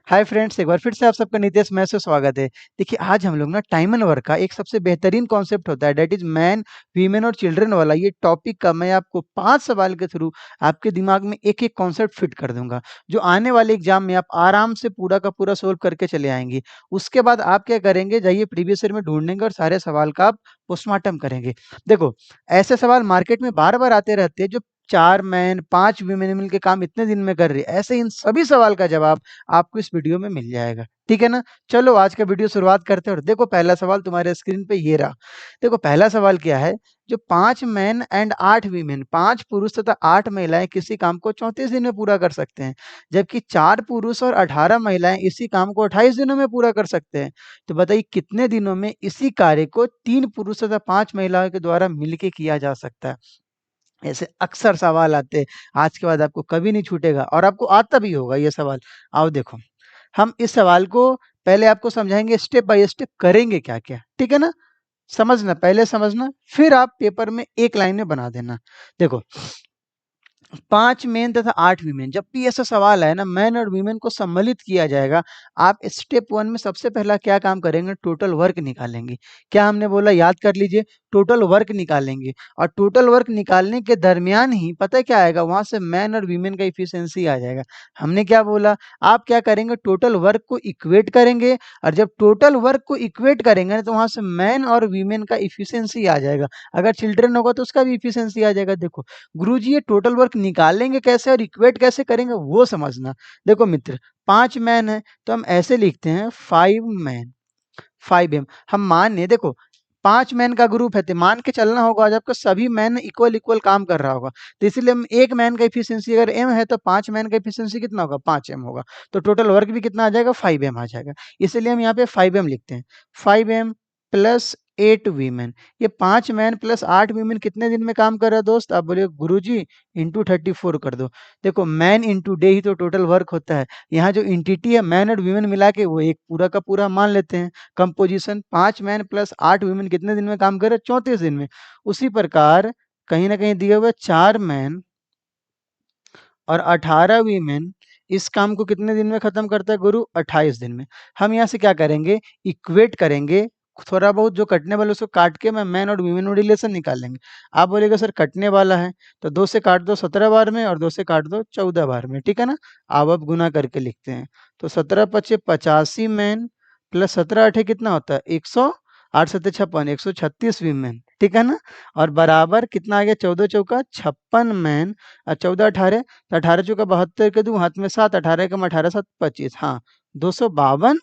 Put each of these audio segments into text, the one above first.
Hi friends, एक बार फिर से आप सबका नितेश मैथ से स्वागत है। देखिए, आज हम लोग ना टाइम एंड वर्क का एक सबसे बेहतरीन कॉन्सेप्ट होता है, दैट इज मैन, वीमेन और चिल्ड्रन वाला। ये टॉपिक का मैं आपको 5 सवाल के थ्रू आपके दिमाग में एक-एक कॉन्सेप्ट फिट कर दूँगा, जो आने वाले एग्ज़ाम में आप आराम से पूरा का पूरा सोल्व करके चले आएँगे। उसके बाद आप क्या करेंगे, जाइए प्रीवियस ईयर में ढूँढेंगे और सारे सवाल का आप पोस्टमार्टम करेंगे। देखो, ऐसे सवाल मार्केट में बार-बार आते रहते हैं, जो 4 मैन, 5 वीमेन मिल के काम इतने दिन में कर रही है। ऐसे इन सभी सवाल का जवाब आपको इस वीडियो में मिल जाएगा। ठीक है ना? चलो आज का वीडियो शुरुआत करते हैं और देखो पहला सवाल तुम्हारे स्क्रीन पे ये रहा। देखो पहला सवाल क्या है, जो 5 मेन एंड 8 वीमेन, 5 पुरुष तथा 8 महिलाएँ किसी काम को 34 दिन में पूरा कर सकते हैं, जबकि 4 पुरुष और 18 महिलाएँ इसी काम को 28 दिनों में पूरा कर सकते हैं। तो बताइए कितने दिनों में इसी कार्य को 3 पुरुष तथा 5 महिलाओं के द्वारा मिलके किया जा सकता है? ऐसे अक्सर सवाल आते हैं, आज के बाद आपको कभी नहीं छूटेगा और आपको आता भी होगा ये सवाल। आओ देखो, हम इस सवाल को पहले आपको समझाएँगे, स्टेप बाय स्टेप करेंगे क्या-क्या, ठीक है ना? समझना, पहले समझना, फिर आप पेपर में एक लाइन में बना देना। देखो, 5 मेन तथा 8 वीमेन, जब भी ऐसा सवाल आए ना, मैन और वीमेन को सम्मिलित किया जाएगा, आप स्टेप 1 में सबसे पहला क्या काम करेंगे, टोटल वर्क निकालेंगे। क्या हमने बोला, याद कर लीजिए, टोटल वर्क निकालेंगे और टोटल वर्क निकालने के दरमियान ही पता है क्या आएगा, वहाँ से मैन और वीमेन का एफिशिएंसी आ जाएगा। हमने क्या बोला, आप क्या करेंगे, टोटल वर्क को इक्वेट करेंगे और जब टोटल वर्क को इक्वेट करेंगे ना, तो वहाँ से मैन और वीमेन का एफिशिएंसी आ जाएगा। अगर चिल्ड्रन होगा तो उसका भी एफिशिएंसी आ जाएगा। देखो, गुरुजी ये टोटल वर्क निकालेंगे कैसे और इक्वेट कैसे करेंगे वो समझना। देखो मित्र, 5 मैन है तो हम ऐसे लिखते हैं 5 मैन, 5 एम। हम मान लें, देखो 5 मैन का ग्रुप है तो मान के चलना होगा आज आपको सभी मैन इक्वल इक्वल काम कर रहा होगा। तो इसीलिए हम एक मैन का एफिशिएंसी अगर एम है तो 5 मैन का एफिशिएंसी कितना होगा, 5 एम होगा। तो टोटल वर्क भी कितना आ जाएगा, 5 एम आ जाएगा। इसीलिए हम यहाँ पे 5 एम लिखते हैं। 5 एम प्लस 8 वीमेन, ये 5 मैन प्लस 8 वीमेन कितने दिन में काम कर रहा है दोस्त? आप बोले गुरुजी इंटू 34 कर दो। देखो, मैन इंटू डे ही तो टोटल वर्क होता है। यहाँ जो एंटिटी है मैन और वीमेन मिला के वो एक पूरा का पूरा मान लेते हैं। कंपोजिशन 5 मैन प्लस 8 वीमेन कितने दिन में काम कर रहे हैं? 34 दिन में। उसी प्रकार कहीं न कहीं दिया हुआ है 4 मैन और 18 वीमेन इस काम को कितने दिन में खत्म करता है गुरु? 28 दिन में। हम यहाँ से क्या करेंगे, इक्वेट करेंगे, थोड़ा बहुत जो कटने वाला है उसको काट के मैं मैन और वीमेन में रिलेशन निकाल लेंगे। आप बोलेगा सर कटने वाला है तो 2 से काट दो 17 बार में और 2 से काट दो 14 बार में, ठीक है ना? अब गुना करके लिखते हैं। तो 17 पचे 85 मैन प्लस 17 अठे कितना होता है? 100, 8 सत्ते 56, 136 वीमेन, ठीक है ना? और बराबर कितना आ गया, 14 चौका 56 मैन और 14 18, तो 18 चौका 72 के दूं हाथ में 7, 18 कम 18 7 25, हाँ 252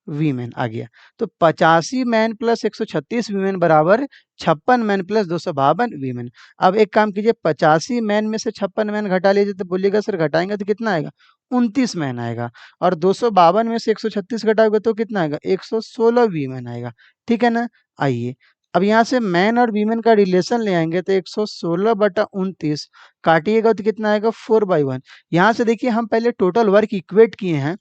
वीमेन आ गया। तो 85 मैन प्लस 136 वीमेन बराबर 56 मैन प्लस 252 वीमेन। अब एक काम कीजिए, 85 मैन में से 56 मैन घटा लीजिए तो बोलिएगा सर घटाएंगे तो कितना आएगा? 29 मैन आएगा। और 252 में से 136 घटाओगे तो कितना आएगा? 116 वीमेन आएगा। ठीक है ना? आइए, अब यहाँ से मैन और वीमेन का रिलेशन ले आएंगे तो 116/29 काटिएगा तो कितना आएगा? 4/1। यहाँ से देखिए, हम पहले टोटल वर्क इक्वेट किए हैं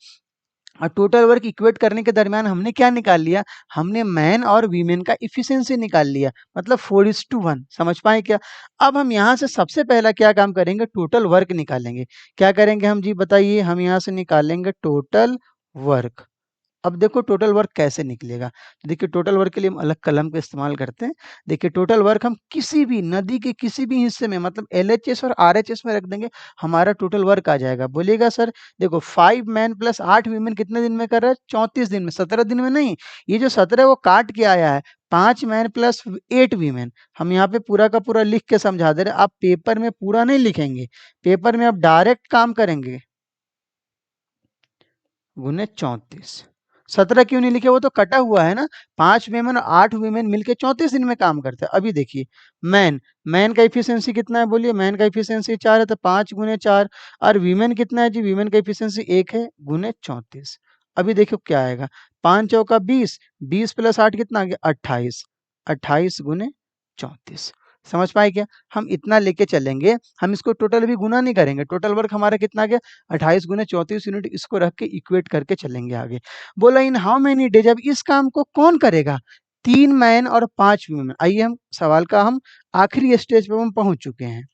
और टोटल वर्क इक्वेट करने के दरमियान हमने क्या निकाल लिया? हमने मैन और वीमेन का एफिशिएंसी निकाल लिया, मतलब 4:1। समझ पाए क्या? अब हम यहाँ से सबसे पहला क्या काम करेंगे, टोटल वर्क निकालेंगे। क्या करेंगे हम जी बताइए? हम यहाँ से निकालेंगे टोटल वर्क। अब देखो टोटल वर्क कैसे निकलेगा। देखिए, टोटल वर्क के लिए हम अलग कलम का इस्तेमाल करते हैं। देखिए, टोटल वर्क हम किसी भी नदी के किसी भी हिस्से में, मतलब एलएचएस और आरएचएस में रख देंगे, हमारा टोटल वर्क आ जाएगा। बोलिएगा सर देखो, 5 मैन प्लस 8 वीमेन कितने दिन में कर रहा है? 34 दिन में, 17 दिन में नहीं। ये जो 17 है वो काट के आया है। 5 मैन प्लस 8 वीमेन, हम यहाँ पे पूरा का पूरा लिख के समझा दे रहे हैं। आप पेपर में पूरा नहीं लिखेंगे, पेपर में आप डायरेक्ट काम करेंगे, गुने 34। 17 क्यों नहीं लिखे? वो तो कटा हुआ है ना। 5 मेमन और 8 वीमेन मिलके 34 दिन में काम करते हैं। अभी देखिए, मैन मैन का एफिशिएंसी कितना है? बोलिए, मैन का एफिशिएंसी 4 है तो 5 गुने 4। और वीमेन कितना है जी? वीमेन का एफिशिएंसी 1 है, गुने 34। अभी देखो क्या आएगा, 5 चौका 20, 20 प्लस 8 कितना आ गया? 28, 28 गुने 34। समझ पाए क्या? हम इतना लेके चलेंगे, हम इसको टोटल भी गुना नहीं करेंगे। टोटल वर्क हमारा कितना आ गया? 28 गुने 34 यूनिट। इसको रख के इक्वेट करके चलेंगे आगे। बोला, इन हाउ मेनी डेज, अब इस काम को कौन करेगा? 3 मैन और 5 वुमेन। आइए, हम सवाल का हम आखिरी स्टेज पे हम पहुंच चुके हैं।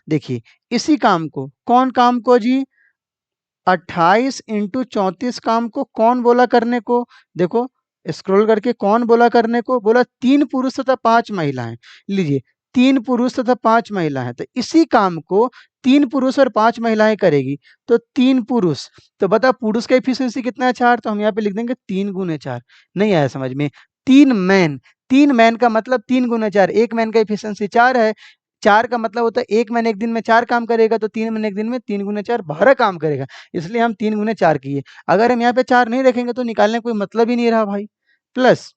देखिए, इसी काम को, कौन काम को जी? 28 इंटू 34 काम को कौन बोला करने को? देखो स्क्रॉल करके, कौन बोला करने को? बोला 3 पुरुष तथा 5 महिलाएं। लीजिए 3 पुरुष तथा 5 महिलाएं, तो इसी काम को 3 पुरुष और 5 महिलाएं करेगी। तो 3 पुरुष, तो बता पुरुष का एफिशिएंसी कितना है? 4। तो हम यहाँ पे लिख देंगे 3 गुने 4। नहीं आया समझ में? 3 मैन का मतलब 3 गुने 4, एक मैन का एफिशिएंसी 4 है। 4 का मतलब होता है एक मैन एक दिन में 4 काम करेगा, तो 3 मैन एक दिन में 3 गुने 4 12 काम करेगा, इसलिए हम 3 गुने 4 किए। अगर हम यहाँ पे 4 नहीं रखेंगे तो निकालने का कोई मतलब ही नहीं रहा भाई। प्लस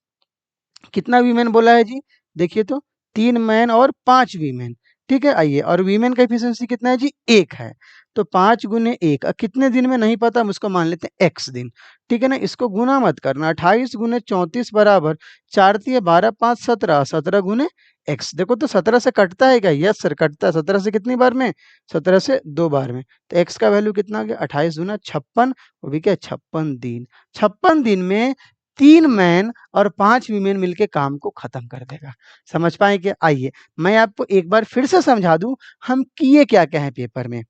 कितना वीमेन बोला है जी? देखिए तो 3 मैन और 5 वीमेन। ठीक है, आइए, और वीमेन का एफिशिएंसी कितना है जी? 1 है। तो 5 गुने 1 कितने दिन में नहीं पता, हम उसको मान लेते हैं x दिन। ठीक है ना, इसको गुना मत करना। 28 गुने 34 बराबर 4 तिया 12 5 17, 17 गुने x। देखो तो 17 से कटता है क्या? यस सर कटता है। 17 से कितनी बार में? 17 से 2 बार में। तो x का वैल्यू कितना आ गया? 28 गुना 56, वो भी क्या? 56 दिन। 56 दिन में 3 मैन और 5 वीमेन मिलके काम को खत्म कर देगा। समझ पाए क्या? आइए मैं आपको एक बार फिर से समझा दूं हम किए क्या क्या है पेपर में।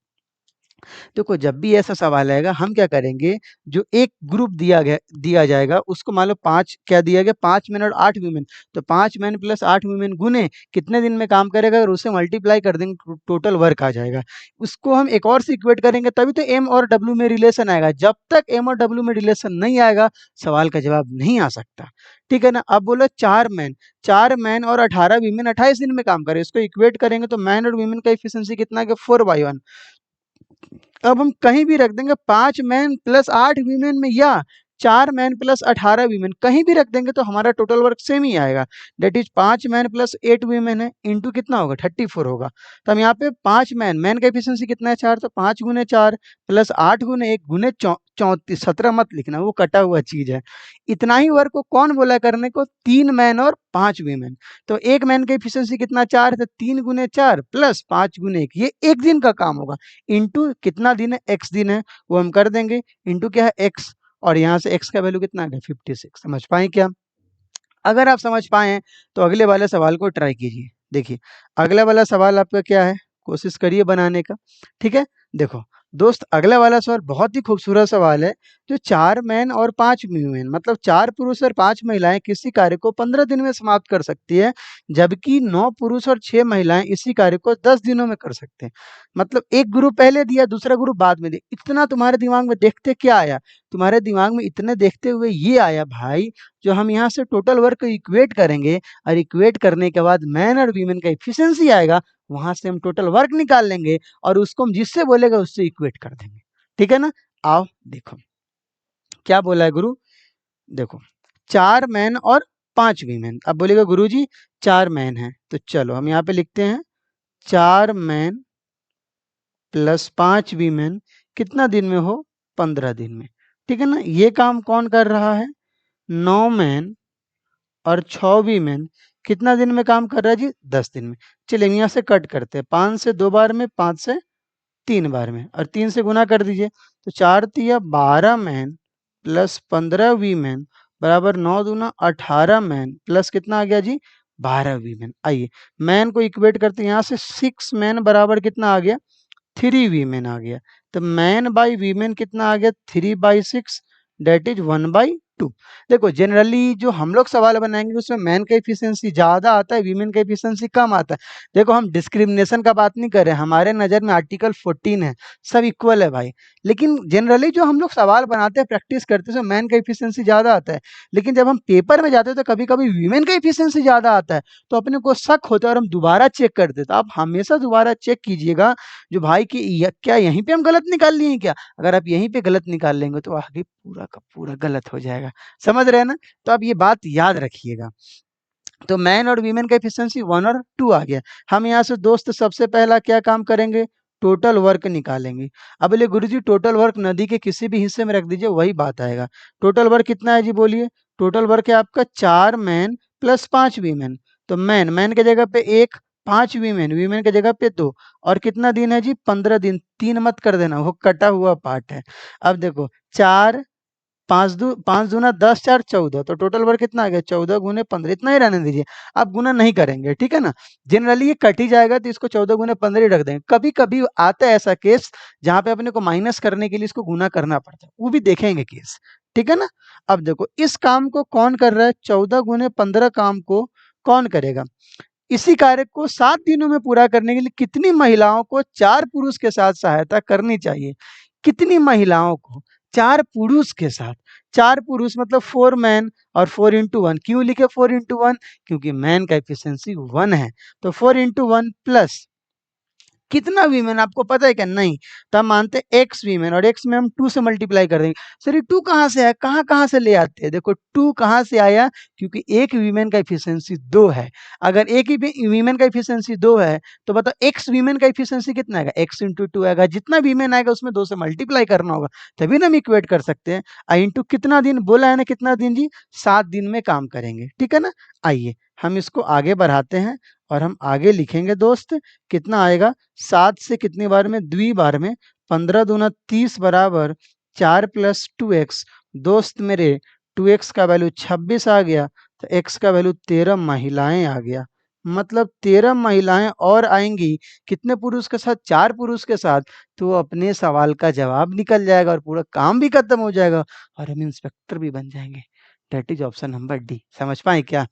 देखो जब भी ऐसा सवाल आएगा हम क्या करेंगे, जो एक ग्रुप दिया जाएगा उसको मान लो 5 क्या दिया गया? 5 मैन और 8 वीमेन। तो 5 मैन प्लस 8 वीमेन गुने कितने दिन में काम करेगा, और उसे मल्टीप्लाई कर देंगे, टोटल वर्क आ जाएगा। उसको हम एक और से इक्वेट करेंगे तभी तो एम और डब्ल्यू में रिलेशन आएगा। जब तक एम और डब्ल्यू में रिलेशन नहीं आएगा सवाल का जवाब नहीं आ सकता। ठीक है ना। अब बोलो 4 मैन और 18 वीमेन 28 दिन में काम करे, इसको इक्वेट करेंगे तो मैन और वीमेन का एफिशिएंसी कितना है? 4/1। अब हम कहीं भी रख देंगे 5 मैन प्लस 8 वीमेन में, या 4 मैन प्लस 18 वीमेन, कहीं भी रख देंगे तो हमारा टोटल वर्क सेम ही आएगा। That is 5 man plus 8 women है, इंटू कितना होगा? 34 होगा। तो हम यहाँ पे 5 मैन का एफिशिएंसी कितना है? 4। तो 5 गुने 4 प्लस 8 गुने 1 गुने 34, 17 मत लिखना, वो कटा हुआ चीज है। इतना ही वर्क को कौन बोला करने को? 3 मैन और 5 वीमेन। तो एक मैन का एफिशिएंसी कितना? 4। तो 3 गुने 4 प्लस 5 गुने 1, ये एक दिन का काम होगा। इंटू कितना दिन है? x दिन है, वो हम कर देंगे। इंटू क्या है? x, और यहाँ से x का वैल्यू कितना आ गया? 56। समझ पाए क्या? अगर आप समझ पाए हैं तो अगले वाले सवाल को ट्राई कीजिए। देखिए अगला वाला सवाल आपका क्या है, कोशिश करिए बनाने का। ठीक है, देखो दोस्त अगला वाला सवाल बहुत ही खूबसूरत सवाल है। जो 4 मैन और 5 वीमेन, मतलब 4 पुरुष और 5 महिलाएं किसी कार्य को 15 दिन में समाप्त कर सकती है, जबकि 9 पुरुष और 6 महिलाएं इसी कार्य को 10 दिनों में कर सकते हैं। मतलब एक ग्रुप पहले दिया, दूसरा ग्रुप बाद में दिया। इतना तुम्हारे दिमाग में देखते क्या आया? तुम्हारे दिमाग में इतने देखते हुए ये आया भाई, जो हम यहाँ से टोटल वर्क को इक्वेट करेंगे, और इक्वेट करने के बाद मैन और वीमेन का एफिशिएंसी आएगा, वहां से हम टोटल वर्क निकाल लेंगे और उसको हम जिससे बोलेगा उससे इक्वेट कर देंगे। ठीक है ना। आओ देखो क्या बोला है गुरु। देखो 4 मैन और 5 वीमेन। अब बोलेगा गुरु जी 4 मैन है, तो चलो हम यहाँ पे लिखते हैं 4 मैन प्लस 5 वीमेन कितना दिन में हो? 15 दिन में। ठीक है ना। ये काम कौन कर रहा है? 9 मैन और 6 वीमेन कितना दिन में काम कर रहा है जी? 10 दिन में। चलिए हम यहाँ से कट करते हैं, 5 से 2 बार में, 5 से 3 बार में, और 3 से गुना कर दीजिए। तो 4 तिया 12 मैन प्लस 15 वीमेन बराबर 9 दूना 18 मैन प्लस कितना आ गया जी? 12 वीमेन। आइए मैन को इक्वेट करते हैं, यहाँ से 6 मैन बराबर कितना आ गया? 3 वीमेन आ गया। तो मैन बाई वीमेन कितना आ गया? 3/6, डेट इज 1/2। देखो जनरली जो हम लोग सवाल बनाएंगे उसमें मैन का एफिशिएंसी ज्यादा आता है, वीमेन का एफिशिएंसी कम आता है। देखो हम डिस्क्रिमिनेशन का बात नहीं कर रहे, हमारे नजर में आर्टिकल 14 है, सब इक्वल है भाई। लेकिन जनरली जो हम लोग सवाल बनाते हैं, प्रैक्टिस करते हैं, उसमें मैन का एफिशिएंसी ज्यादा आता है। लेकिन जब हम पेपर में जाते हैं तो कभी कभी वीमेन का एफिशिएंसी ज्यादा आता है, तो अपने को शक होता है और हम दोबारा चेक करते हैं। तो आप हमेशा दोबारा चेक कीजिएगा जो भाई कि क्या यहीं पे हम गलत निकाल लिए हैं क्या? अगर आप यहीं पे गलत निकाल लेंगे तो आगे पूरा का पूरा गलत हो जाएगा। समझ रहे हैं ना? तो आप ये बात याद रखिएगा। तो मैन और वीमेन का एफिशिएंसी 1 और 2 आ गया। हम यहाँ से दोस्त सबसे पहला क्या काम करेंगे? टोटल वर्क निकालेंगे। अब बोले गुरुजी टोटल वर्क नदी के किसी भी हिस्से में रख दीजिए, वही बात आएगा। टोटल वर्क कितना है जी? बोलिए। टोटल वर्क है आपका 4 मैन प्लस 5 वीमेन। तो मैन के जगह पे 1, 5 वीमेन, वीमेन के जगह पे 2, और कितना दिन है जी? 15 दिन। 3 मत कर देना, वो कटा हुआ पार्ट है। अब देखो 4 पाँच दूना 10 4 14, तो टोटल वर्क कितना आ गया 14 गुने 15, इतना ही रहने दीजिए। आप गुना नहीं करेंगे, ठीक है ना। जनरली ये कट ही जाएगा तो इसको 14 गुने 15 ही रख देंगे। कभी कभी आता है ऐसा केस जहां पे अपने को माइनस करने के लिए इसको गुना करना पड़ता है, वो भी देखेंगे केस, ठीक है ना। अब देखो इस काम को कौन कर रहा है, 14 गुने 15 काम को कौन करेगा। इसी कार्य को 7 दिनों में पूरा करने के लिए कितनी महिलाओं को 4 पुरुष के साथ सहायता करनी चाहिए। कितनी महिलाओं को 4 पुरुष के साथ, 4 पुरुष मतलब 4 मैन और 4 इंटू 1, क्यों लिखे 4 इंटू 1, क्योंकि मैन का एफिशिएंसी 1 है, तो 4 इंटू 1 प्लस कितना वीमेन आपको पता है क्या, नहीं। तो हम मानते हैं एक्स वीमेन, और एक्स में हम 2 से मल्टीप्लाई कर देंगे। सर ये 2 कहाँ से आया, कहाँ कहाँ से ले आते हैं, देखो 2 कहाँ से आया, क्योंकि एक वीमेन का एफिशिएंसी 2 है। अगर एक ही वीमेन का एफिशिएंसी 2 है तो बताओ एक्स वीमेन का एफिशिएंसी कितना आएगा, एक्स इंटू 2 आएगा। जितना वीमेन आएगा उसमें 2 से मल्टीप्लाई करना होगा, तभी ना हम इक्वेट कर सकते हैं। इंटू कितना दिन बोला है ना, कितना दिन जी, 7 दिन में काम करेंगे, ठीक है ना। आइए हम इसको आगे बढ़ाते हैं और हम आगे लिखेंगे दोस्त, कितना आएगा 7 से कितनी बार में, द्विबार में, 15 दूना 30 बराबर 4 प्लस 2x। दोस्त मेरे 2x का वैल्यू 26 आ गया, तो x का वैल्यू 13 महिलाएं आ गया। मतलब 13 महिलाएं और आएंगी, कितने पुरुष के साथ, 4 पुरुष के साथ। तो अपने सवाल का जवाब निकल जाएगा और पूरा काम भी खत्म हो जाएगा और हम इंस्पेक्टर भी बन जाएंगे। That is option number D. समझ पाए क्या।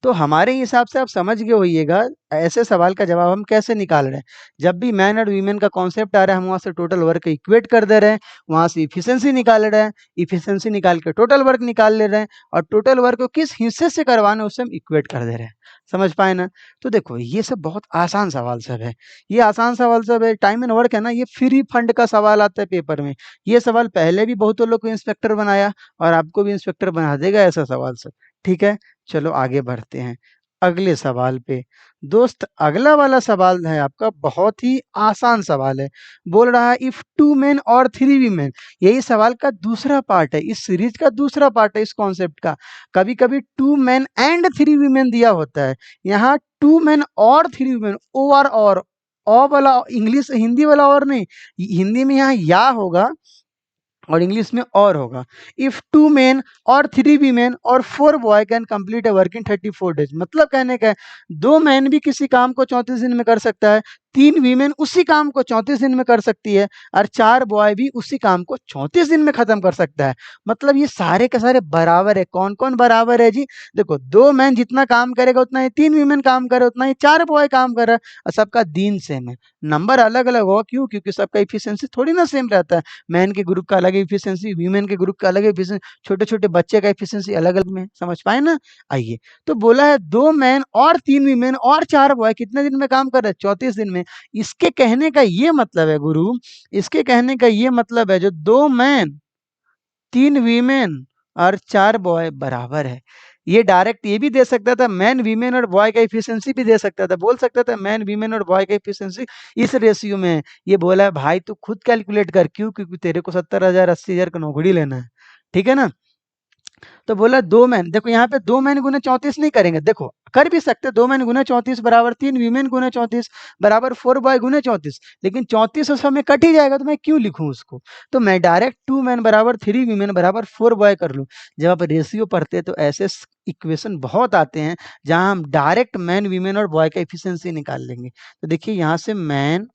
तो हमारे हिसाब से आप समझ गए होइएगा ऐसे सवाल का जवाब हम कैसे निकाल रहे हैं। जब भी मैन और वीमेन का कॉन्सेप्ट आ रहा है हम वहां से टोटल वर्क इक्वेट कर दे रहे हैं, वहां से इफिशिएंसी निकाल रहे हैं, इफिशिएंसी निकाल के टोटल वर्क निकाल ले रहे हैं, और टोटल वर्क को किस हिस्से से करवाना है उसे हम इक्वेट कर दे रहे हैं। समझ पाए ना। तो देखो ये सब बहुत आसान सवाल सब है, ये आसान सवाल सब है। टाइम एंड वर्क है ना, ये फ्री फंड का सवाल आता है पेपर में। ये सवाल पहले भी बहुत लोग को इंस्पेक्टर बनाया और आपको भी इंस्पेक्टर बना देगा ऐसा सवाल सब, ठीक है। चलो आगे बढ़ते हैं अगले सवाल पे। दोस्त अगला वाला सवाल है आपका बहुत ही आसान सवाल है। बोल रहा है इफ 2 मेन और 3 वीमेन। यही सवाल का दूसरा पार्ट है, इस सीरीज का दूसरा पार्ट है इस कॉन्सेप्ट का। कभी कभी 2 मेन एंड 3 वीमेन दिया होता है, यहाँ 2 मेन और 3 वीमेन, ओ और ओ वाला इंग्लिश हिंदी वाला और नहीं, हिंदी में यहाँ या होगा और इंग्लिश में और होगा। इफ 2 मेन और 3 वीमेन और 4 boy can complete a work in 34 days. मतलब कहने का है 2 मैन भी किसी काम को 34 दिन में कर सकता है, 3 वीमेन उसी काम को 34 दिन में कर सकती है, और 4 बॉय भी उसी काम को 34 दिन में खत्म कर सकता है। मतलब ये सारे के सारे बराबर है। कौन कौन बराबर है जी, देखो 2 मैन जितना काम करेगा उतना ही 3 वीमेन काम करे, उतना ही 4 बॉय काम कर रहा है, और सबका दिन सेम है। नंबर अलग अलग होगा, क्यों, क्योंकि सबका इफिशियंसी थोड़ी ना सेम रहता है। मैन के ग्रुप का अलग एफिशिएंसी, वीमेन के ग्रुप का अलग एफिशिएंसी, छोटे छोटे बच्चे का एफिशिएंसी अलग अलग में। समझ पाए ना। आइए तो बोला है 2 मैन और 3 वीमेन और 4 बॉय कितने दिन में काम कर रहे हैं, 34 दिन में। इसके कहने का ये मतलब है गुरु, इसके कहने का ये मतलब है जो 2 मैन 3 वीमेन और 4 बॉय बराबर है। ये डायरेक्ट ये भी दे सकता था, मैन वीमेन और बॉय का एफिशिएंसी भी दे सकता था, बोल सकता था मैन वीमेन और बॉय का एफिशिएंसी इस रेशियो में है। ये बोला है भाई तू खुद कैलकुलेट कर, क्यों, क्योंकि तेरे को 70,000 80,000 का नौकरी लेना है, ठीक है ना। तो बोला 2 मैन, देखो यहाँ पे 2 मैन गुना 34 नहीं करेंगे, देखो कर भी सकते 2 मैन गुना 34 बराबर 3 वीमेन गुना 34 बराबर 4 बॉय गुना 34, लेकिन 34 उस समय कट ही जाएगा तो मैं क्यों लिखूं उसको। तो मैं डायरेक्ट 2 मैन बराबर 3 वीमेन बराबर 4 बॉय कर लूं। जब आप रेशियो पढ़ते हैं तो ऐसे इक्वेशन बहुत आते हैं जहां हम डायरेक्ट मैन वीमेन और बॉय का एफिशिएंसी निकाल लेंगे। तो देखिए यहाँ से मैन,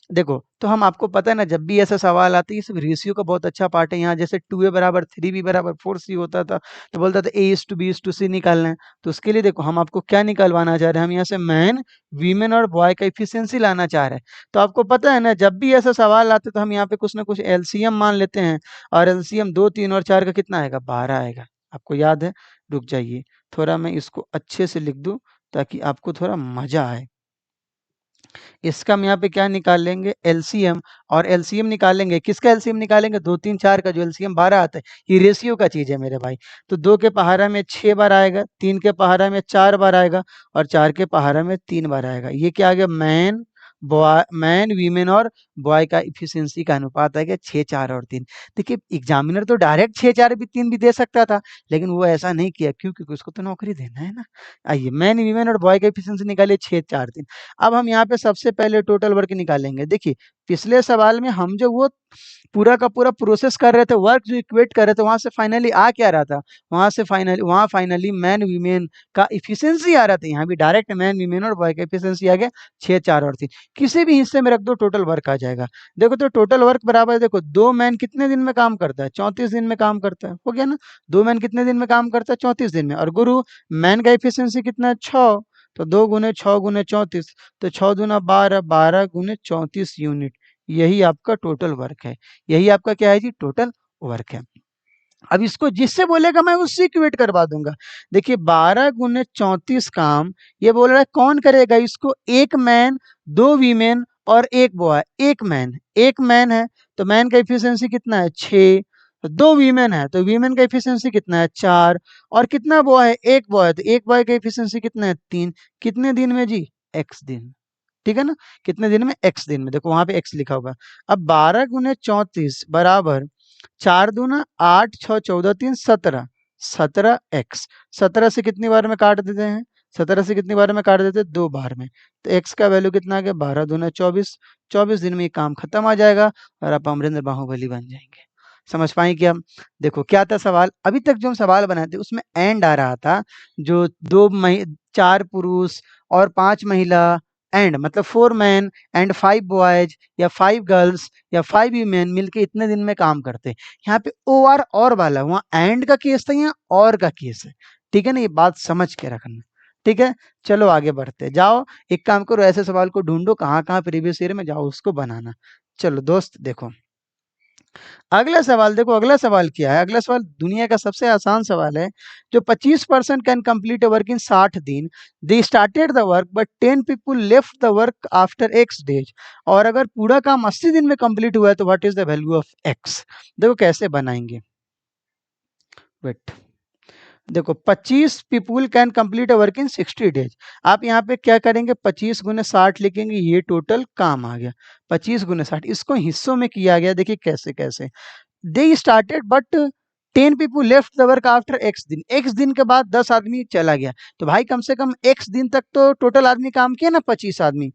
देखो तो हम आपको पता है ना जब भी ऐसा सवाल आते हैं ये सब रेशियो का बहुत अच्छा पार्ट है। यहाँ जैसे 2a बराबर 3b बराबर 4c होता था तो बोलता था a:b:c निकालना है। तो उसके लिए देखो हम आपको क्या निकालवाना चाह रहे हैं, हम यहाँ से मैन वीमेन और बॉय का इफिशियंसी लाना चाह रहे हैं। तो आपको पता है ना जब भी ऐसा सवाल आते तो हम यहाँ पे कुछ ना कुछ एलसीएम मान लेते हैं, और एलसीएम 2 3 और 4 का कितना आएगा, 12 आएगा। आपको याद है, रुक जाइए थोड़ा मैं इसको अच्छे से लिख दूं ताकि आपको थोड़ा मजा आए। इसका हम यहाँ पे क्या निकाल लेंगे, एलसीएम, और एलसीएम निकालेंगे किसका, एलसीएम निकालेंगे 2 3 4 का, जो एलसीएम 12 आता है। ये रेशियो का चीज है मेरे भाई। तो 2 के पहाड़ा में 6 बार आएगा, 3 के पहाड़ा में 4 बार आएगा, और 4 के पहाड़ा में 3 बार आएगा। ये क्या आ गया, मैन बॉय, मैन वीमेन और बॉय का इफिशियंसी का अनुपात आ गया 6 4 और 3। देखिए एग्जामिनर तो डायरेक्ट 6 4 भी 3 भी दे सकता था, लेकिन वो ऐसा नहीं किया, क्यों, क्योंकि उसको तो नौकरी देना है ना। आइए मैन वीमेन और बॉय का इफिशियंसी निकालिए 6 4 3। अब हम यहाँ पे सबसे पहले टोटल वर्क निकालेंगे। देखिए पिछले सवाल में हम जो वो पूरा का पूरा प्रोसेस कर रहे थे, वर्क जो इक्वेट कर रहे थे, वहां से फाइनली आ क्या रहा था, वहां फाइनली मैन वीमेन का इफिशियंसी आ रहा था। यहाँ भी डायरेक्ट मैन वीमेन और बॉय का इफिशियंसी आ गया, 6 4 और 3, किसी भी हिस्से में रख दो टोटल वर्क आ जाएगा। देखो तो टोटल वर्क बराबर है, देखो 2 मैन कितने दिन में काम करता है, 34 दिन में काम करता है, हो गया ना। 2 मैन कितने दिन में काम करता है, 34 दिन में। और गुरु मैन का इफिशियंसी कितना है, 6, तो 2 गुने 6 गुने 34, तो 6 दूना 12, 12 गुने 34 यूनिट, यही आपका टोटल वर्क है। यही आपका क्या है जी, टोटल वर्क है। अब इसको जिससे बोलेगा मैं उससे इक्वेट करवा दूंगा। देखिए 12 गुने 34 काम ये बोल रहा है कौन करेगा इसको, एक मैन, 2 वीमेन और एक बॉय। एक मैन है तो मैन का एफिशिएंसी कितना है, 6, तो 2 वीमेन है तो वीमेन का एफिशिएंसी कितना है, 4, और कितना बॉय है, एक बॉय है तो एक बॉय का एफिशिएंसी कितना है, 3। कितने दिन में जी, x दिन, ठीक है ना। कितने दिन में, x दिन में। देखो वहां पे x लिखा होगा। अब 12 गुने 34 बराबर 4 दूना 8, 6 14 3 17, 17x। 17 से कितनी बार में काट देते हैं, 17 से कितनी बार में काट देते हैं, 2 बार में। तो x का वैल्यू कितना आ गया, 12 दूना 24, 24 दिन में ये काम खत्म आ जाएगा और आप अमरिंदर बाहुबली बन जाएंगे। समझ पाए क्या। देखो क्या था सवाल, अभी तक जो हम सवाल बनाए थे उसमें एंड आ रहा था, जो 4 पुरुष और 5 महिला, एंड मतलब 4 मैन एंड 5 बॉयज या 5 गर्ल्स या 5 वीमेन मिलके इतने दिन में काम करते हैं। यहाँ पे ओ आर और वाला, वहाँ एंड का केस था, यहाँ और का केस है, ठीक है ना। ये बात समझ के रखना, ठीक है। चलो आगे बढ़ते जाओ, एक काम करो, ऐसे सवाल को ढूंढो कहाँ कहाँ प्रीवियस ईयर में, जाओ उसको बनाना। चलो दोस्त देखो अगला सवाल, देखो अगला सवाल क्या है। अगला सवाल दुनिया का सबसे आसान सवाल है, जो 25% can complete a work in 60 दिन, they started the work but 10 people left the work after x days. और अगर पूरा काम 80 दिन में कंप्लीट हुआ है तो what is the value of x. देखो कैसे बनाएंगे, वेट। देखो 25 people can complete a work in 60 days. आप यहाँ पे क्या करेंगे, 25 गुने 60 लिखेंगे, ये टोटल काम आ गया। 25 गुने 60 इसको हिस्सों में किया गया, देखिए कैसे कैसे। They started but 10 people left the work after x दिन, एक्स दिन के बाद 10 आदमी चला गया। तो भाई कम से कम एक्स दिन तक तो टोटल आदमी काम किया ना, 25 आदमी।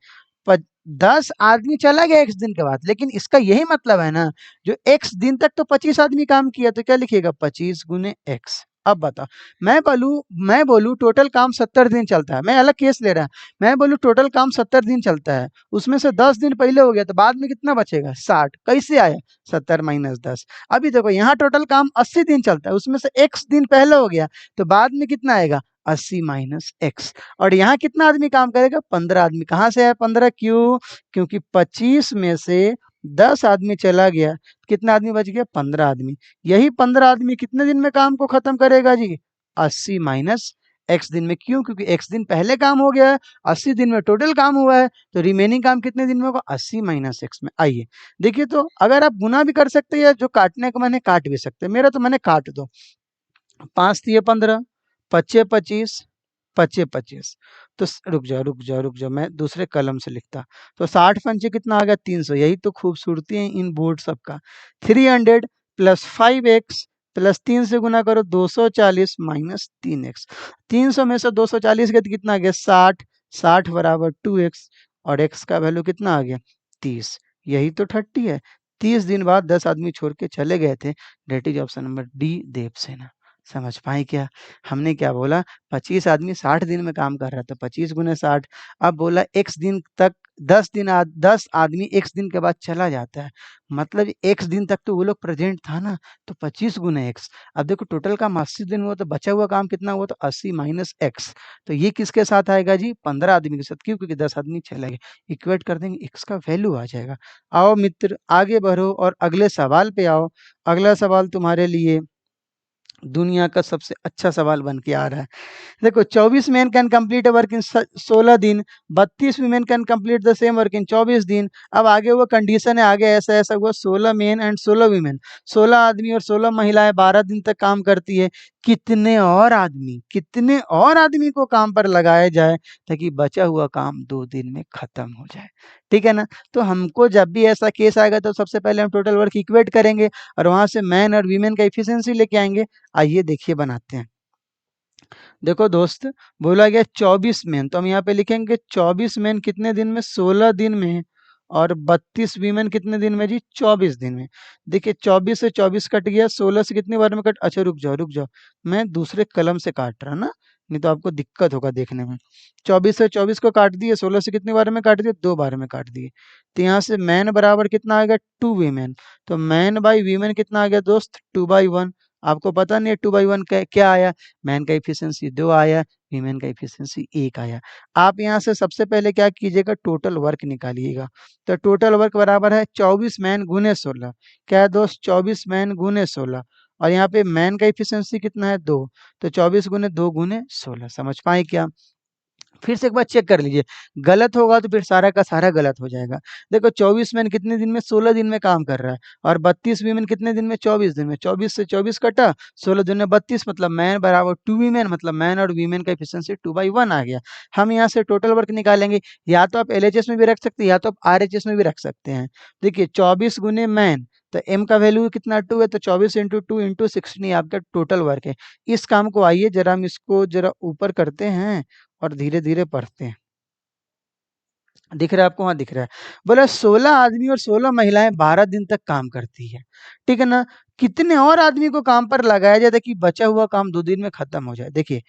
10 आदमी चला गया एक्स दिन के बाद, लेकिन इसका यही मतलब है ना, जो एक्स दिन तक तो 25 आदमी काम किया, तो क्या लिखिएगा, 25 गुने एक्स। अब बताओ, मैं बोलूं टोटल काम 70 दिन चलता है, मैं अलग केस ले रहा, मैं बोलूं टोटल काम 70 दिन चलता है, उसमें से 10 दिन पहले हो गया तो बाद में कितना बचेगा, 60। कैसे आया, 70 माइनस 10। अभी देखो यहाँ टोटल काम 80 दिन चलता है, उसमें से x दिन पहले हो गया तो बाद में कितना आएगा, 80 माइनस एक्स। और यहाँ कितना आदमी काम करेगा, 15 आदमी। कहाँ से है 15, क्यों, क्योंकि 25 में से 10 आदमी चला गया, कितना आदमी बच गया, 15 आदमी। यही 15 आदमी कितने दिन में काम को खत्म करेगा जी, 80 माइनस एक्स दिन में। क्यों, क्योंकि एक्स दिन पहले काम हो गया है, 80 दिन में टोटल काम हुआ है, तो रिमेनिंग काम कितने दिन में होगा, 80 माइनस एक्स में। आइए देखिए, तो अगर आप गुना भी कर सकते हैं, जो काटने का मैंने काट भी सकते हैं, मेरा तो मैंने काट दो। 5 तिये 15, 5 25, 5 25। तो रुक जाओ, मैं दूसरे कलम से लिखता। तो 60 पंचे कितना आ गया, 300। यही तो खूबसूरती है इन बोर्ड सबका। 300 प्लस 5x प्लस 3 से गुना करो, 240 माइनस 3x। 300 में से 240 गया तो कितना आ गया, 60। 60 बराबर 2x, और x का वैल्यू कितना आ गया, 30। यही तो 30 है। 30 दिन बाद 10 आदमी छोड़ के चले गए थे, that is option number D, Devsena. समझ पाए क्या, हमने क्या बोला, 25 आदमी 60 दिन में काम कर रहा था, 25 गुने 60। अब बोला x दिन तक 10 आदमी x दिन के बाद चला जाता है, मतलब x दिन तक तो वो लोग प्रेजेंट था ना, तो 25 गुने x। अब देखो टोटल काम 80 दिन में हुआ, तो बचा हुआ काम कितना हुआ, तो 80 माइनस एक्स। तो ये किसके साथ आएगा जी, 15 आदमी के साथ। क्यों, क्योंकि 10 आदमी चले गए, इक्वेट कर देंगे, x का वैल्यू आ जाएगा। आओ मित्र आगे बढ़ो और अगले सवाल पे आओ। अगला सवाल तुम्हारे लिए दुनिया का सबसे अच्छा सवाल बन के आ रहा है। देखो 24 man can complete a work in 16 दिन, 32 women can complete the same work in 24 दिन। अब आगे वो कंडीशन है, आगे ऐसा ऐसा हुआ, 16 मैन एंड 16 वीमेन, 16 आदमी और 16 महिलाएं 12 दिन तक काम करती है। कितने और आदमी को काम पर लगाया जाए ताकि बचा हुआ काम 2 दिन में खत्म हो जाए, ठीक है ना। तो हमको जब भी ऐसा केस आएगा तो सबसे पहले हम टोटल वर्क इक्वेट करेंगे और वहां से मैन और वीमेन का इफिशियंसी लेके आएंगे। आइए देखिए बनाते हैं। देखो दोस्त, बोला गया 24 मैन, तो हम यहाँ पे लिखेंगे 24 मैन कितने दिन में, 16 दिन में। और 32 वीमेन कितने दिन में जी? 24 दिन में। देखिए 24 से 24 कट गया, 16 से कितनी बार में कट, अच्छा रुक जाओ, मैं दूसरे कलम से काट रहा ना, नहीं तो आपको दिक्कत होगा देखने में। 24 से 24 को काट दिए, 16 से कितनी बार में काट दिए? 2 बार में काट दिए। तो यहाँ से मैन बराबर कितना आ गया? 2 वीमेन। तो मैन बाई वीमेन कितना आ गया दोस्त? 2/1। आपको पता नहीं है 2/1 क्या आया? मैन का एफिशिएंसी 2 आया, वीमेन का एफिशिएंसी 1 आया। आप यहाँ से सबसे पहले क्या कीजिएगा? टोटल वर्क निकालिएगा। तो टोटल वर्क बराबर है 24 मैन गुने 16। क्या है दोस्त? 24 मैन गुने 16। और यहाँ पे मैन का एफिशिएंसी कितना है? 2। तो 24 गुने 2 गुने 16। समझ पाए क्या? फिर से एक बार चेक कर लीजिए, गलत होगा तो फिर सारा का सारा गलत हो जाएगा। देखो 24 मैन कितने दिन में? 16 दिन में काम कर रहा है। और 32 वीमेन कितने दिन में? 24 दिन में। 24 से 24 कटा, 16 दिन में 32, मतलब मैन बराबर 2 वीमेन, मतलब मैन और वीमेन का एफिशिएंसी 2/1 आ गया। हम यहाँ से टोटल वर्क निकालेंगे, या तो आप एलएचएस में भी रख सकते हैं, या तो आप आरएचएस में भी रख सकते हैं। देखिए 24 गुने मैन, तो एम का वैल्यू कितना? 2 है, तो 24 इंटू 2 इंटू 16 आपका टोटल वर्क है। इस काम को आइए जरा हम इसको जरा ऊपर करते हैं और धीरे-धीरे पढ़ते हैं। दिख रहा है आपको? हाँ, दिख रहा है। बोला 16 आदमी और 16 महिलाएँ 12 दिन तक काम करती है। ठीक है ना? कितने और आदमी को काम पर लगाया जाए ताकि बचा हुआ काम 2 दिन में खत्म हो जाए? देखिए,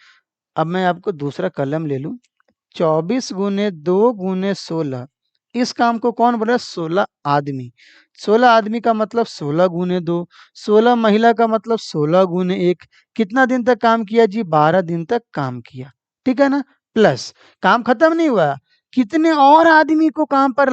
अब मैं आपको दूसरा कलम ले लूँ। 24 गुने 2 गुने 16, इस काम को कौन बोल रहा है? 16 आदमी। 16 आदमी का मतलब 16 गुने 2, 16 महिला का मतलब 16 गुने 1। कितना दिन तक काम किया जी? 12 दिन तक काम किया। ठीक है ना? प्लस काम खत्म नहीं हुआ, कितने और आदमी को काम पर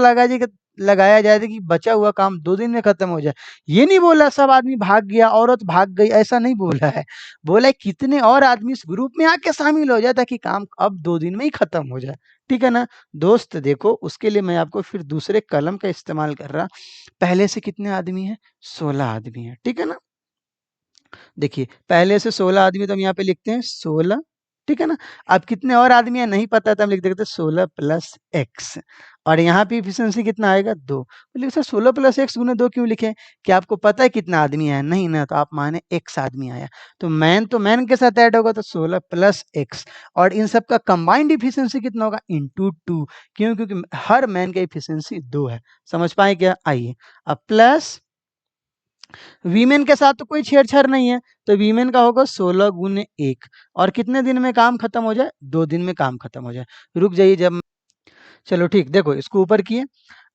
लगाया जाए कि बचा हुआ काम 2 दिन में खत्म हो जाए। ये नहीं बोला सब आदमी भाग गया, औरत भाग गई, ऐसा नहीं बोला है। बोला है कितने और आदमी इस ग्रुप में आके शामिल हो जाए ताकि काम अब 2 दिन में ही खत्म हो जाए। ठीक है ना? दोस्त देखो, उसके लिए मैं आपको फिर दूसरे कलम का इस्तेमाल कर रहा। पहले से कितने आदमी हैं? 16 आदमी हैं। ठीक है ना? देखिए पहले से 16 आदमी तो हम यहाँ पे लिखते हैं 16। ठीक है ना? अब कितने और आदमी हैं नहीं पता, तो हम लिख देते हैं 16 प्लस एक्स। और यहाँ पे एफिशिएंसी कितना आएगा? 2। बोले सर 16 प्लस एक्स गुने 2 क्यों लिखे? क्या आपको पता है कितना आदमी है? नहीं ना, तो आप माने एक्स आदमी आया। तो मैन के साथ ऐड होगा, तो 16 प्लस एक्स। और इन सब का कंबाइंड एफिशिएंसी कितना होगा? इंटू 2। क्यों? क्योंकि हर मैन का एफिशिएंसी 2 है। समझ पाए क्या? आइए अब प्लस वीमेन के साथ तो कोई छेड़छाड़ नहीं है, तो वीमेन का होगा 16 गुने 1। और कितने दिन में काम खत्म हो जाए? 2 दिन में काम खत्म हो जाए। रुक जाइए जब, चलो ठीक, देखो इसको ऊपर किए।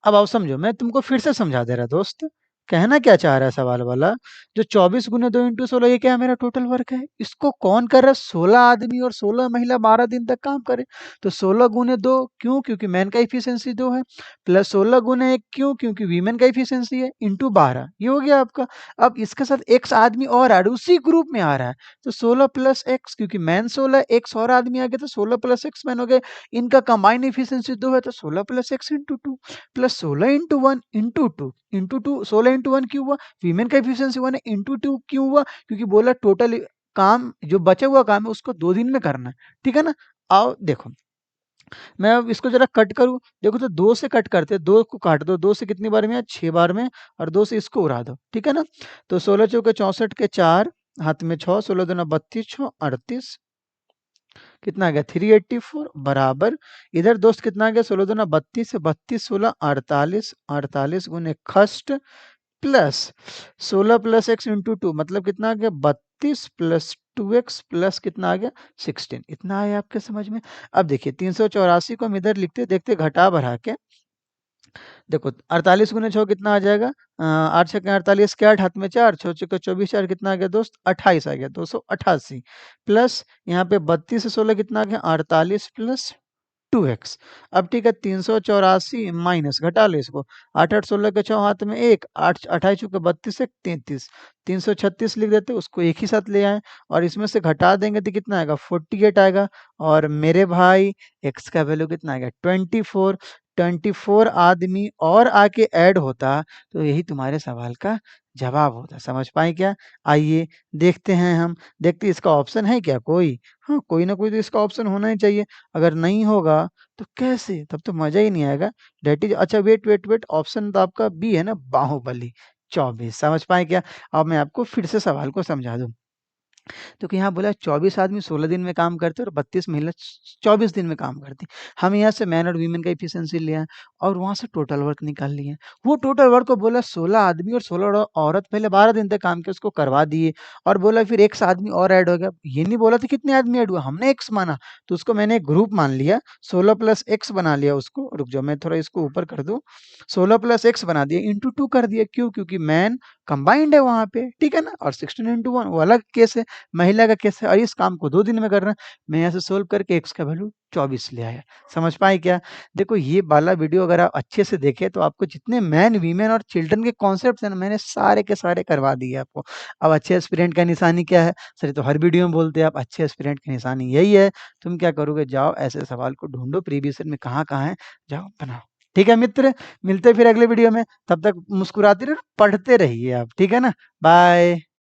अब आओ समझो, मैं तुमको फिर से समझा दे रहा दोस्त। कहना क्या चाह रहा है सवाल वाला? जो 24 गुने 2 इंटू 16, ये क्या है? मेरा टोटल वर्क है। इसको कौन कर रहा है? 16 आदमी और 16 महिला 12 दिन तक काम करे। तो 16 गुने 2 क्यों? क्योंकि मैन का एफिशिएंसी 2 है। प्लस 16 गुने 1 क्यों? क्योंकि वीमेन का एफिशिएंसी है, इंटू 12। ये हो गया आपका। अब इसके साथ एक्स आदमी और आ रहा है, उसी ग्रुप में आ रहा है। तो 16 प्लस एक्स, क्योंकि मैन 16 एक्स और आदमी आ गया, तो 16 प्लस एक्स मैन हो गए। इनका कंबाइंड एफिशिएंसी 2 है, तो 16 plus x into 2 plus 16 into 1 into 2 into 2। 16 into 1 क्यों हुआ? वीमेन का एफिशिएंसी 1 है। इंटू 2 क्यों हुआ? क्योंकि बोला टोटल काम जो बचा हुआ काम है उसको 2 दिन में करना है। ठीक है ना? आओ देखो, मैं अब इसको जरा कट करूँ। देखो तो 2 से कट करते हैं, 2 को काट दो। 2 से कितनी बार में है? 6 बार में। और 2 से इसको उड़ा दो। ठीक है ना? तो 16 चौके 64 के 4, हाथ में 6, 16 दूना 32, 6 38, कितना आ गया? 384 बराबर। इधर दोस्त कितना आ गया? 16 दूना 32 से 32 16 48, 48 गुने खस्ट प्लस 16 प्लस एक्स इंटू 2, मतलब कितना आ गया? 32 प्लस 2x प्लस कितना आ गया? 16। इतना आया आपके समझ में? अब देखिए 384 को हम इधर लिखते देखते घटा बढ़ा के। देखो 48 गुने 6 कितना आ जाएगा? 8 छक्के 48 के 8, हाथ में 4, 6 चौके 24, 4 कितना आ गया दोस्त? 28 आ गया, 288 प्लस यहाँ पे 32 से 16 कितना आ गया? 48 प्लस 2x। अब ठीक है, 384 माइनस, घटा लो इसको। 8 8 16 के 6, हाथ में 1, 8 28 चौके 32 से 33, 336 लिख देते, उसको एक ही साथ ले आए। और इसमें से घटा देंगे तो कितना आएगा? 48 आएगा। और मेरे भाई x का वैल्यू कितना आएगा? 24। 24 आदमी और आके ऐड होता, तो यही तुम्हारे सवाल का जवाब होता। समझ पाए क्या? आइए देखते हैं हम, देखते इसका ऑप्शन है क्या कोई? हाँ, कोई ना कोई तो इसका ऑप्शन होना ही चाहिए। अगर नहीं होगा तो कैसे? तब तो मजा ही नहीं आएगा। दैट इज, अच्छा वेट वेट वेट, ऑप्शन तो आपका बी है ना, बाहुबली 24। समझ पाए क्या? अब मैं आपको फिर से सवाल को समझा दूं। तो कि यहाँ बोला 24 आदमी 16 दिन में काम करते हैं और 32 महिला 24 दिन में काम करती हैं। हम यहाँ से मैन और वीमेन का एफिशिएंसी लिया है और वहाँ से टोटल वर्क निकाल लिए। वो टोटल वर्क को बोला 16 आदमी और 16 औरत पहले 12 दिन तक काम किया, उसको करवा दिए और बोला फिर एक आदमी और ऐड हो गया। ये नहीं बोला था कितने आदमी ऐड हुआ, हमने एक्स माना, तो उसको मैंने एक ग्रुप मान लिया, 16 प्लस एक्स बना लिया उसको। रुक जाओ, मैं थोड़ा इसको ऊपर कर दूँ। 16 प्लस एक्स बना दिया, इंटू 2 कर दिया। क्यों? क्योंकि मैन कंबाइंड है वहाँ पे, ठीक है ना? और 16 इंटू 1 वो अलग केस है, महिला का केस है और इस काम को 2 दिन में करना है। मैं यहाँ से सोल्व करके एक्स का वैल्यू 24 ले आया। समझ पाए क्या? देखो ये वाला वीडियो अगर आप अच्छे से देखें तो आपको जितने मैन, वीमेन और चिल्ड्रन के कॉन्सेप्ट्स हैं ना, मैंने सारे के सारे करवा दिए आपको। अब अच्छे एस्पिरेंट का निशानी क्या है? सर ये तो हर वीडियो में बोलते हैं आप, अच्छे एस्पिरेंट की निशानी यही है। तुम क्या करोगे? जाओ ऐसे सवाल को ढूँढो प्रीवियस ईयर में कहाँ-कहाँ है, जाओ बनाओ। ठीक है मित्र? मिलते हैं फिर अगले वीडियो में, तब तक मुस्कुराते रहो, पढ़ते रहिए आप, ठीक है ना? बाय।